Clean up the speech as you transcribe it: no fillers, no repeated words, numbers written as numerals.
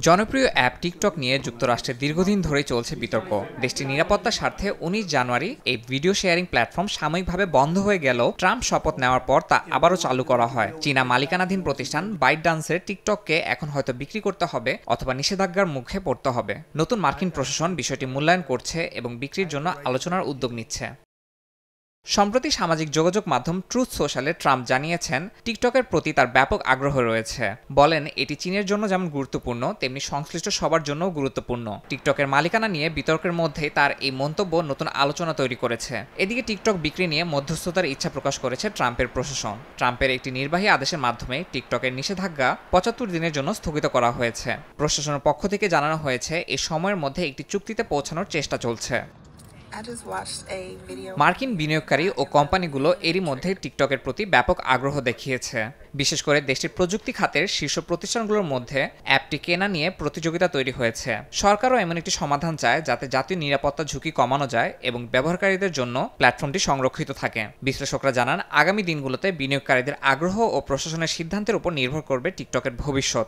জনপ্রিয় app TikTok নিয়ে যুক্তরাষ্ট্রে দীর্ঘদিন ধরেই চলছে বিতর্ক। দেশটির নিরাপত্তার স্বার্থে ১৯ জানুয়ারি এই ভিডিও শেয়ারিং প্ল্যাটফর্ম সাময়িকভাবে বন্ধ হয়ে গেলেও ট্রাম্প শপথ নেওয়ার পর তা আবারও চালু করা হয়। চীনা মালিকানাধীন প্রতিষ্ঠান বাইটডান্সের টিকটককে এখন হয়তো বিক্রি করতে হবে অথবা নিষেধাজ্ঞার মুখে পড়তে হবে। নতুন মার্কিন প্রশাসন বিষয়টি মূল্যায়ন করছে এবং বিক্রির জন্য আলোচনার উদ্যোগ নিচ্ছে। সম্প্রতি সামাজিক যোগাযোগ মাধ্যম ট্রুথ সোশ্যালে ট্রাম্প জানিয়েছেন টিকটকের প্রতি তার ব্যাপক আগ্রহ রয়েছে। বলেন, এটি চীনের জন্য যেমন গুরুত্বপূর্ণ তেমনি সংশ্লিষ্ট সবার জন্যও গুরুত্বপূর্ণ। টিকটকের মালিকানা নিয়ে বিতর্কের মধ্যেই তার এই মন্তব্য নতুন আলোচনা তৈরি করেছে। এদিকে টিকটক বিক্রি নিয়ে মধ্যস্থতার ইচ্ছা প্রকাশ করেছে ট্রাম্পের প্রশাসন। ট্রাম্পের একটি নির্বাহী আদেশের মাধ্যমে টিকটকের নিষেধাজ্ঞা ৭৫ দিনের জন্য স্থগিত করা হয়েছে। প্রশাসনের পক্ষ থেকে জানানো হয়েছে এই সময়ের মধ্যে একটি চুক্তিতে পৌঁছানোর চেষ্টা চলছে। মার্কিন বিনিয়োগকারী ও কোম্পানিগুলো এরই মধ্যে টিকটকের প্রতি ব্যাপক আগ্রহ দেখিয়েছে। বিশেষ করে দেশটির প্রযুক্তি খাতের শীর্ষ প্রতিষ্ঠানগুলোর মধ্যে অ্যাপটি কেনা নিয়ে প্রতিযোগিতা তৈরি হয়েছে। সরকারও এমন একটি সমাধান চায় যাতে জাতীয় নিরাপত্তা ঝুঁকি কমানো যায় এবং ব্যবহারকারীদের জন্য প্ল্যাটফর্মটি সংরক্ষিত থাকে। বিশ্লেষকরা জানান, আগামী দিনগুলোতে বিনিয়োগকারীদের আগ্রহ ও প্রশাসনের সিদ্ধান্তের উপর নির্ভর করবে টিকটকের ভবিষ্যৎ।